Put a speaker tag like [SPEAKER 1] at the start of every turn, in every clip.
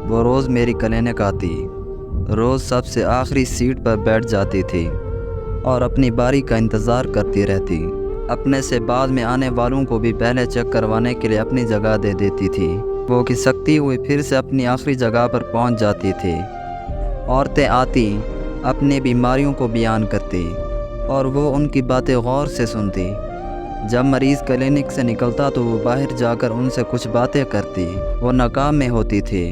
[SPEAKER 1] وہ روز میری کلینک آتی، روز سب سے آخری سیٹ پر بیٹھ جاتی تھی اور اپنی باری کا انتظار کرتی رہتی۔ اپنے سے بعد میں آنے والوں کو بھی پہلے چیک کروانے کے لیے اپنی جگہ دے دیتی تھی۔ وہ کھسکتی ہوئی پھر سے اپنی آخری جگہ پر پہنچ جاتی تھی۔ عورتیں آتی، اپنی بیماریوں کو بیان کرتی اور وہ ان کی باتیں غور سے سنتی۔ جب مریض کلینک سے نکلتا تو وہ باہر جا کر ان سے کچھ باتیں کرتی۔ وہ ناکام میں ہوتی تھی،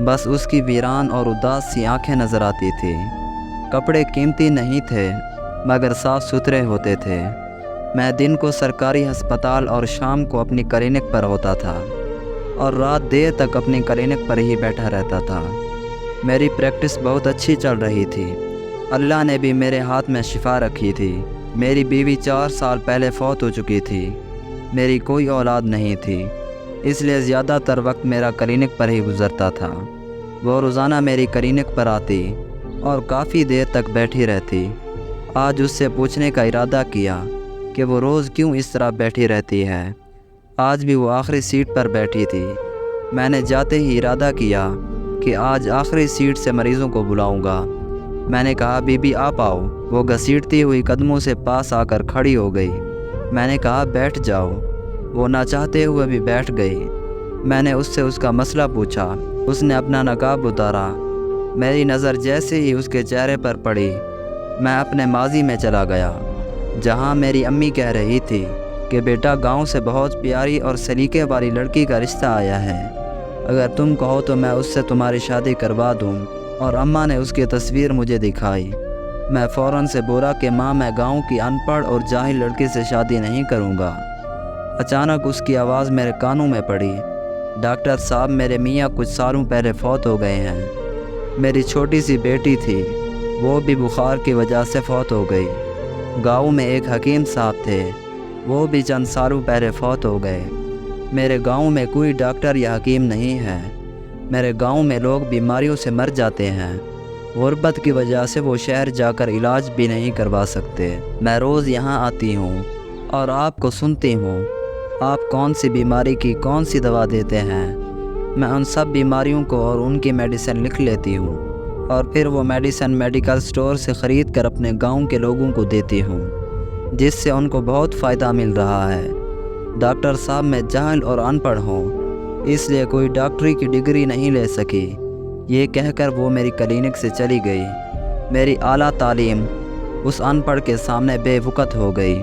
[SPEAKER 1] بس اس کی ویران اور اداس سی آنکھیں نظر آتی تھی۔ کپڑے قیمتی نہیں تھے مگر صاف ستھرے ہوتے تھے۔ میں دن کو سرکاری ہسپتال اور شام کو اپنی کلینک پر ہوتا تھا اور رات دیر تک اپنی کلینک پر ہی بیٹھا رہتا تھا۔ میری پریکٹس بہت اچھی چل رہی تھی۔ اللہ نے بھی میرے ہاتھ میں شفا رکھی تھی۔ میری بیوی 4 سال پہلے فوت ہو چکی تھی۔ میری کوئی اولاد نہیں تھی، اس لیے زیادہ تر وقت میرا کلینک پر ہی گزرتا تھا۔ وہ روزانہ میری کلینک پر آتی اور کافی دیر تک بیٹھی رہتی۔ آج اس سے پوچھنے کا ارادہ کیا کہ وہ روز کیوں اس طرح بیٹھی رہتی ہے۔ آج بھی وہ آخری سیٹ پر بیٹھی تھی۔ میں نے جاتے ہی ارادہ کیا کہ آج آخری سیٹ سے مریضوں کو بلاؤں گا۔ میں نے کہا بی بی آپ آؤ۔ وہ گھسیٹتی ہوئی قدموں سے پاس آ کر کھڑی ہو گئی۔ میں نے کہا بیٹھ جاؤ۔ وہ نہ چاہتے ہوئے بھی بیٹھ گئی۔ میں نے اس سے اس کا مسئلہ پوچھا۔ اس نے اپنا نقاب اتارا۔ میری نظر جیسے ہی اس کے چہرے پر پڑی، میں اپنے ماضی میں چلا گیا، جہاں میری امی کہہ رہی تھی کہ بیٹا گاؤں سے بہت پیاری اور سلیقے والی لڑکی کا رشتہ آیا ہے، اگر تم کہو تو میں اس سے تمہاری شادی کروا دوں۔ اور اماں نے اس کی تصویر مجھے دکھائی۔ میں فوراً سے بولا کہ ماں میں گاؤں کی ان پڑھ اور جاہل لڑکی سے شادی نہیں کروں گا۔ اچانک اس کی آواز میرے کانوں میں پڑی، ڈاکٹر صاحب میرے میاں کچھ سالوں پہلے فوت ہو گئے ہیں۔ میری چھوٹی سی بیٹی تھی، وہ بھی بخار کی وجہ سے فوت ہو گئی۔ گاؤں میں ایک حکیم صاحب تھے، وہ بھی چند سالوں پہلے فوت ہو گئے۔ میرے گاؤں میں کوئی ڈاکٹر یا حکیم نہیں ہے۔ میرے گاؤں میں لوگ بیماریوں سے مر جاتے ہیں۔ غربت کی وجہ سے وہ شہر جا کر علاج بھی نہیں کروا سکتے۔ میں روز یہاں آتی ہوں اور آپ کو سنتی ہوں، آپ کون سی بیماری کی کون سی دوا دیتے ہیں۔ میں ان سب بیماریوں کو اور ان کی میڈیسن لکھ لیتی ہوں اور پھر وہ میڈیسن میڈیکل سٹور سے خرید کر اپنے گاؤں کے لوگوں کو دیتی ہوں، جس سے ان کو بہت فائدہ مل رہا ہے۔ ڈاکٹر صاحب میں جاہل اور ان پڑھ ہوں، اس لیے کوئی ڈاکٹری کی ڈگری نہیں لے سکی۔ یہ کہہ کر وہ میری کلینک سے چلی گئی۔ میری اعلیٰ تعلیم اس ان پڑھ کے سامنے بے وقت ہو گئی۔